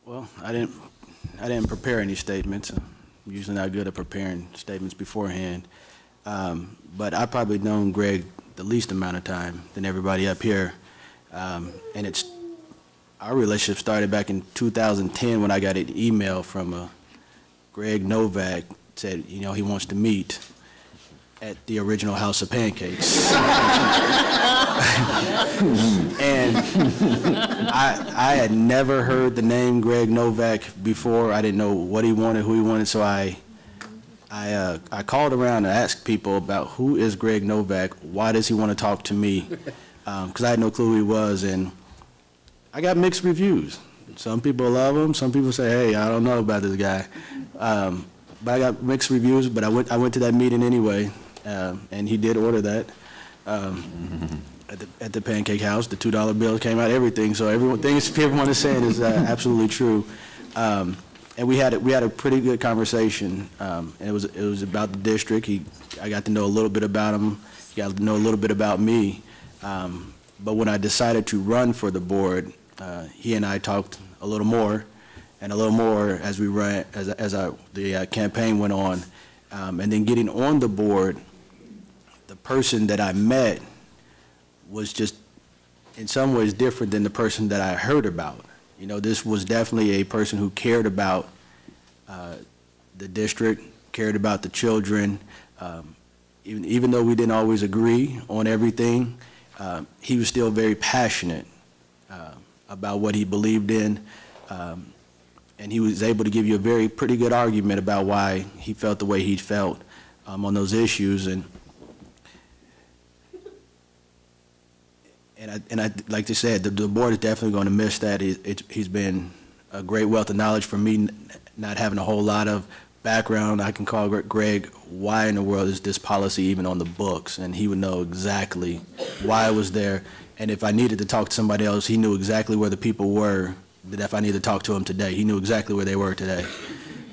Well, I didn't prepare any statements. I'm usually not good at preparing statements beforehand. But I've probably known Greg the least amount of time than everybody up here. And our relationship started back in 2010 when I got an email from Greg Novak, said, you know, he wants to meet at the original House of Pancakes. And I had never heard the name Greg Novak before. I didn't know what he wanted, who he wanted, so I called around and asked people about who is Greg Novak, why does he want to talk to me, because I had no clue who he was, and I got mixed reviews. Some people love him, some people say, hey, I don't know about this guy. But I got mixed reviews, but I went to that meeting anyway, and he did order that at the Pancake House. The $2 bills came out, everything. So things everyone is saying is absolutely true. And we had a pretty good conversation. And it was about the district. I got to know a little bit about him. He got to know a little bit about me. But when I decided to run for the board, he and I talked a little more. And a little more as we ran, the campaign went on, and then getting on the board, the person that I met was just in some ways different than the person that I heard about. You know, this was definitely a person who cared about the district, cared about the children. Even though we didn't always agree on everything, he was still very passionate about what he believed in. And he was able to give you a pretty good argument about why he felt the way he felt on those issues. And I like to say, the board is definitely going to miss that. He's been a great wealth of knowledge for me, not having a whole lot of background. I can call Greg, why in the world is this policy even on the books? And he would know exactly why it was there. And if I needed to talk to somebody else, he knew exactly where the people were. That if I needed to talk to him today, he knew exactly where they were today.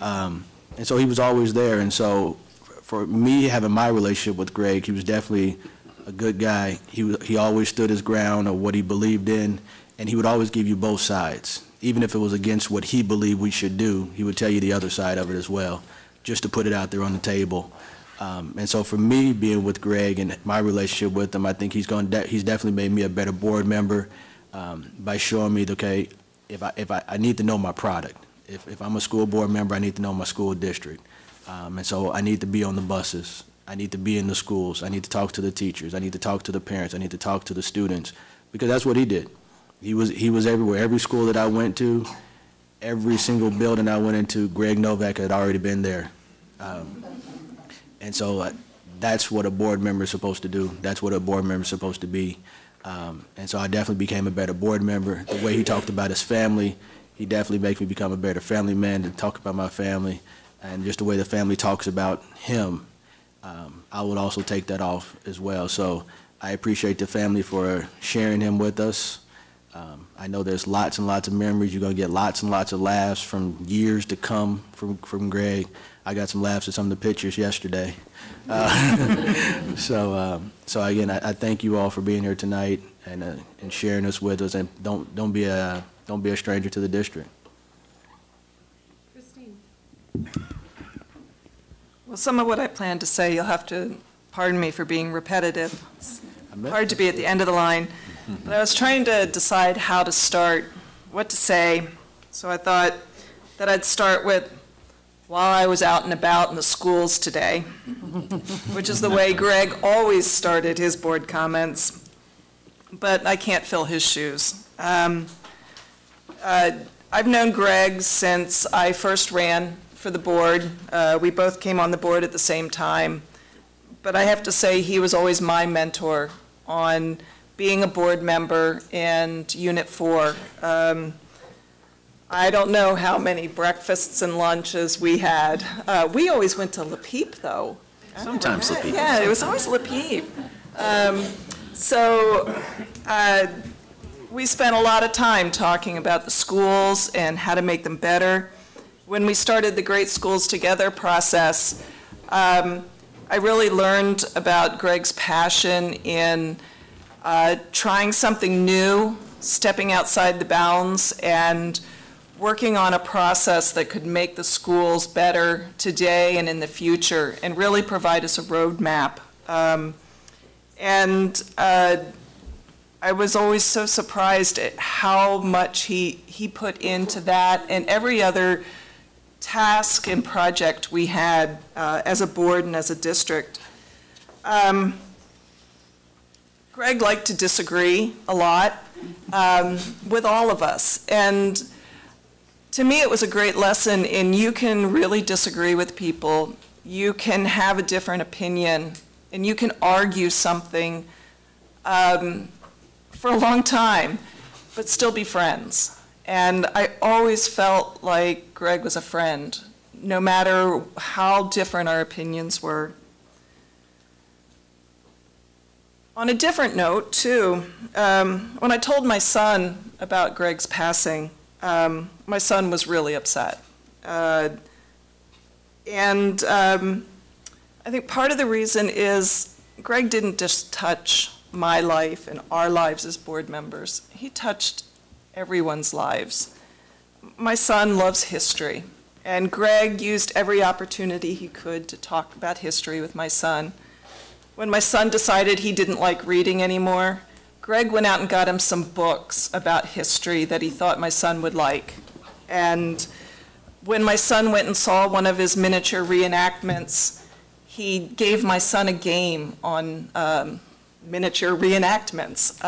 And so he was always there. And so for me, having my relationship with Greg, he was definitely a good guy. He always stood his ground of what he believed in, and he would always give you both sides. Even if it was against what he believed we should do, he would tell you the other side of it as well, just to put it out there on the table. And so for me, being with Greg and my relationship with him, I think he's definitely made me a better board member by showing me, okay, if I need to know my product. If I'm a school board member, I need to know my school district. And so I need to be on the buses. I need to be in the schools. I need to talk to the teachers. I need to talk to the parents. I need to talk to the students, because that's what he did. He was everywhere. Every school that I went to, every single building I went into, Greg Novak had already been there. And so that's what a board member is supposed to do. That's what a board member is supposed to be. And so I definitely became a better board member. The way he talked about his family, he definitely makes me become a better family man to talk about my family. And just the way the family talks about him, I would also take that off as well. So I appreciate the family for sharing him with us. I know there's lots and lots of memories. You're going to get lots and lots of laughs from years to come from Greg. I got some laughs at some of the pictures yesterday. So again, I thank you all for being here tonight and sharing this with us. And don't be a stranger to the district. Christine. Well, some of what I plan to say, you'll have to pardon me for being repetitive. It's hard to be at the end of the line. But I was trying to decide how to start, what to say. So I thought that I'd start with, while I was out and about in the schools today, which is the way Greg always started his board comments, but I can't fill his shoes. I've known Greg since I first ran for the board. We both came on the board at the same time, but I have to say he was always my mentor on being a board member in Unit 4. I don't know how many breakfasts and lunches we had. We always went to Le Peep, though. Sometimes Le Peep. Yeah, it was always Le Peep. We spent a lot of time talking about the schools and how to make them better. When we started the Great Schools Together process, I really learned about Greg's passion in trying something new, stepping outside the bounds, and working on a process that could make the schools better today and in the future and really provide us a roadmap. I was always so surprised at how much he put into that and every other task and project we had as a board and as a district. Greg liked to disagree a lot with all of us. And to me, it was a great lesson in you can really disagree with people. You can have a different opinion, and you can argue something for a long time, but still be friends. And I always felt like Greg was a friend, no matter how different our opinions were. On a different note, too, when I told my son about Greg's passing, my son was really upset. I think part of the reason is Greg didn't just touch my life and our lives as board members. He touched everyone's lives. My son loves history, and Greg used every opportunity he could to talk about history with my son. When my son decided he didn't like reading anymore, Greg went out and got him some books about history that he thought my son would like. And when my son went and saw one of his miniature reenactments, he gave my son a game on miniature reenactments.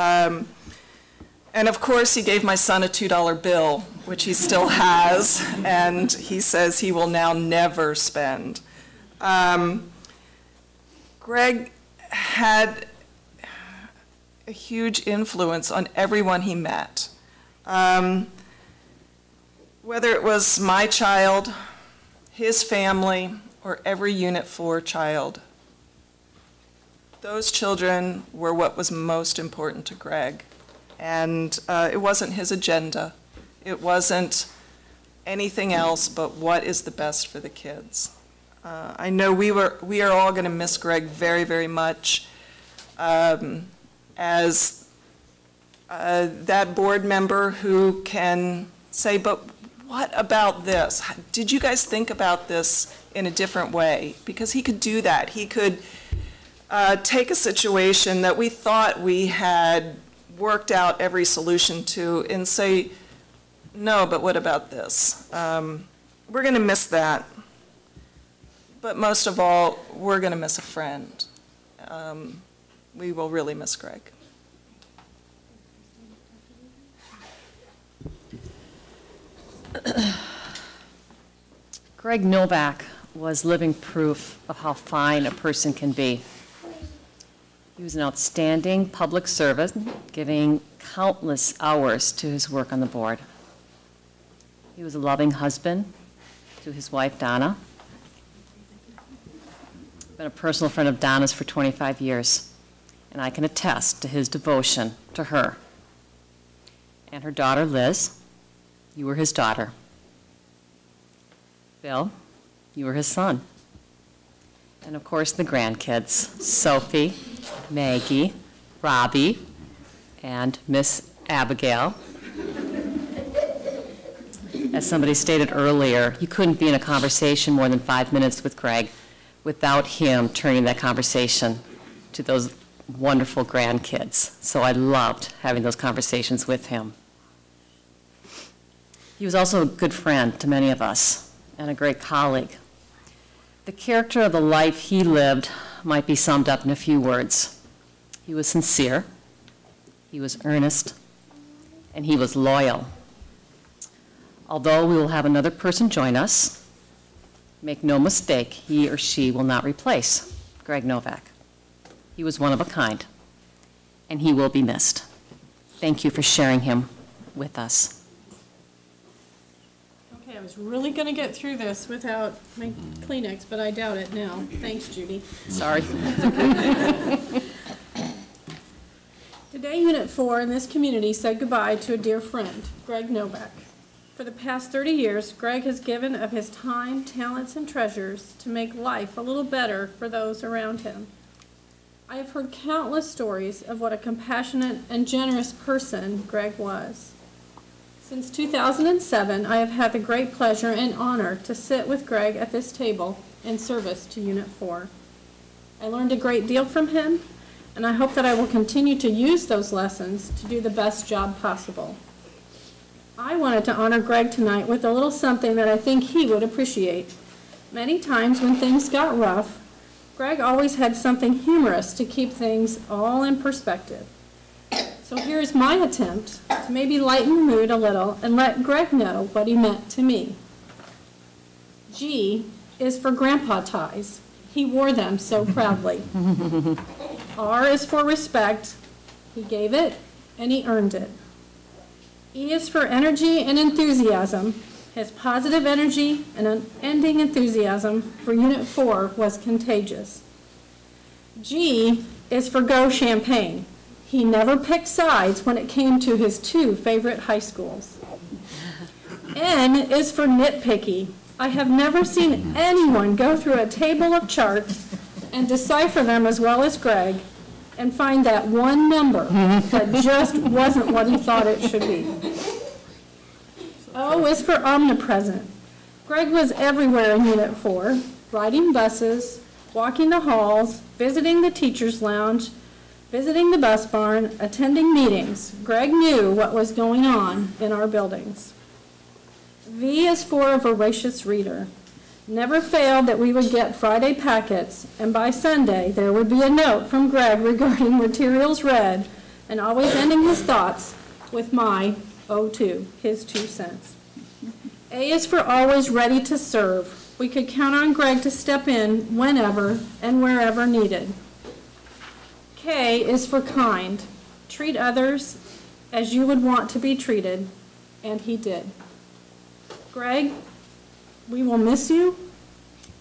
And of course, he gave my son a $2 bill, which he still has, and he says he will now never spend. Greg had a huge influence on everyone he met. Whether it was my child, his family, or every Unit 4 child, those children were what was most important to Greg. And it wasn't his agenda. It wasn't anything else but what is the best for the kids. I know we are all going to miss Greg very, very much as that board member who can say, but what about this? Did you guys think about this in a different way? Because he could do that. He could take a situation that we thought we had worked out every solution to and say, no, but what about this? We're going to miss that. But most of all, we're going to miss a friend. We will really miss Greg. Greg Novak was living proof of how fine a person can be. He was an outstanding public servant, giving countless hours to his work on the board. He was a loving husband to his wife, Donna. Been a personal friend of Donna's for 25 years, and I can attest to his devotion to her. And her daughter, Liz, you were his daughter. Bill, you were his son. And of course, the grandkids, Sophie, Maggie, Robbie, and Miss Abigail. As somebody stated earlier, you couldn't be in a conversation more than 5 minutes with Greg without him turning that conversation to those wonderful grandkids. So I loved having those conversations with him. He was also a good friend to many of us and a great colleague. The character of the life he lived might be summed up in a few words. He was sincere, he was earnest, and he was loyal. Although we will have another person join us, make no mistake, he or she will not replace Greg Novak. He was one of a kind, and he will be missed. Thank you for sharing him with us. Okay, I was really going to get through this without my Kleenex, but I doubt it now. Thanks, Judy. Sorry. Today, Unit 4 in this community said goodbye to a dear friend, Greg Novak. For the past 30 years, Greg has given of his time, talents, and treasures to make life a little better for those around him. I have heard countless stories of what a compassionate and generous person Greg was. Since 2007, I have had the great pleasure and honor to sit with Greg at this table in service to Unit 4. I learned a great deal from him, and I hope that I will continue to use those lessons to do the best job possible. I wanted to honor Greg tonight with a little something that I think he would appreciate. Many times when things got rough, Greg always had something humorous to keep things all in perspective. So here's my attempt to maybe lighten the mood a little and let Greg know what he meant to me. G is for grandpa ties. He wore them so proudly. R is for respect. He gave it and he earned it. E is for energy and enthusiasm. His positive energy and unending enthusiasm for Unit 4 was contagious. G is for Go Champaign. He never picked sides when it came to his two favorite high schools. N is for nitpicky. I have never seen anyone go through a table of charts and decipher them as well as Greg and find that one number that just wasn't what he thought it should be. O is for omnipresent. Greg was everywhere in Unit 4, riding buses, walking the halls, visiting the teacher's lounge, visiting the bus barn, attending meetings. Greg knew what was going on in our buildings. V is for a voracious reader. Never failed that we would get Friday packets, and by Sunday there would be a note from Greg regarding materials read, and always ending his thoughts with my O2, his 2 cents. A is for always ready to serve. We could count on Greg to step in whenever and wherever needed. K is for kind. Treat others as you would want to be treated, and he did. Greg, we will miss you,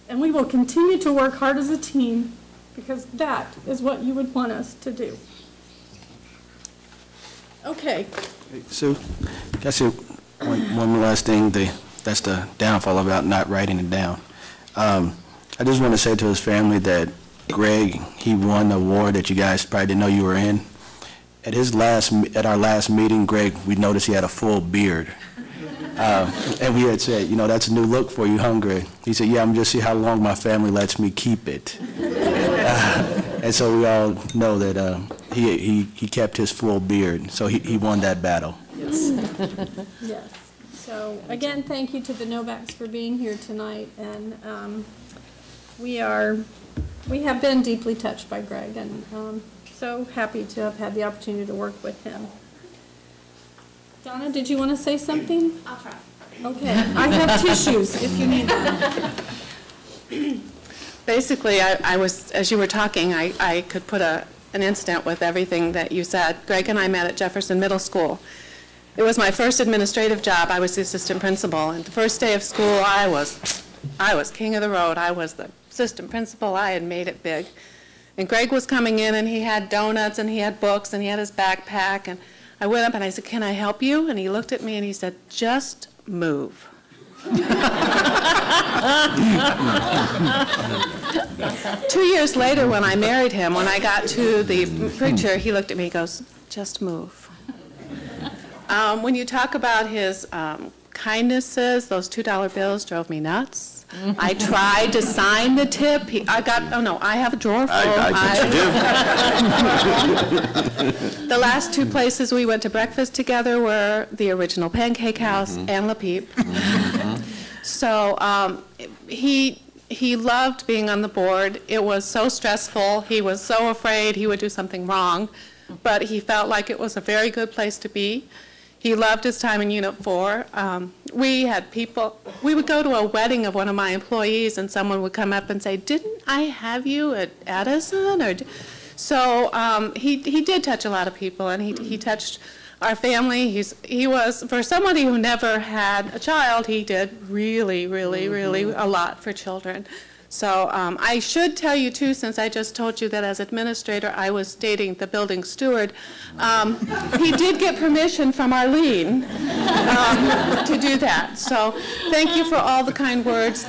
and we will continue to work hard as a team because that is what you would want us to do. Okay. Sue, can I say one last thing? That's the downfall about not writing it down. I just want to say to his family that Greg, he won the award that you guys probably didn't know you were in. At our last meeting, Greg, we noticed he had a full beard. And we had said, you know, that's a new look for you, huh, Greg? He said, yeah, I'm just see how long my family lets me keep it. And so we all know that he kept his full beard, so he won that battle. Yes. Yes. So again, thank you to the Novaks for being here tonight, and we have been deeply touched by Greg, and so happy to have had the opportunity to work with him. Donna, did you want to say something? I'll try. Okay, I have tissues if you need them. Basically, I was, as you were talking, I could put an incident with everything that you said. Greg and I met at Jefferson Middle School. It was my first administrative job. I was the assistant principal, and the first day of school, I was king of the road. I was the assistant principal. I had made it big. And Greg was coming in, and he had donuts, and he had books, and he had his backpack, and I went up and I said, can I help you? And he looked at me and he said, just move. 2 years later, when I married him, when I got to the preacher, he looked at me and goes, just move. When you talk about his kindnesses, those $2 bills drove me nuts. I tried to sign the tip. I have a drawer full. The last two places we went to breakfast together were the original Pancake House and La Peep. So he loved being on the board. It was so stressful. He was so afraid he would do something wrong, but he felt like it was a very good place to be. He loved his time in Unit 4. We had people, we would go to a wedding of one of my employees and someone would come up and say, didn't I have you at Addison? So he did touch a lot of people, and he touched our family. He was, for somebody who never had a child, he did really, really, really a lot for children. So I should tell you, too, since I just told you that as administrator I was dating the building steward, he did get permission from Arlene to do that. So thank you for all the kind words.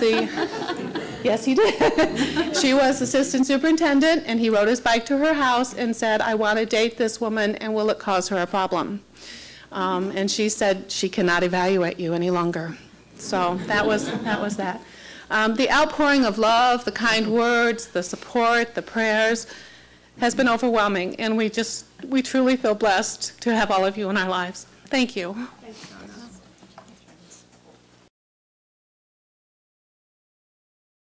Yes, he did. She was assistant superintendent, and he rode his bike to her house and said, I want to date this woman, and will it cause her a problem? And she said she cannot evaluate you any longer. So that was that. The outpouring of love, the kind words, the support, the prayers has been overwhelming, and we truly feel blessed to have all of you in our lives. Thank you. Thanks, Donna.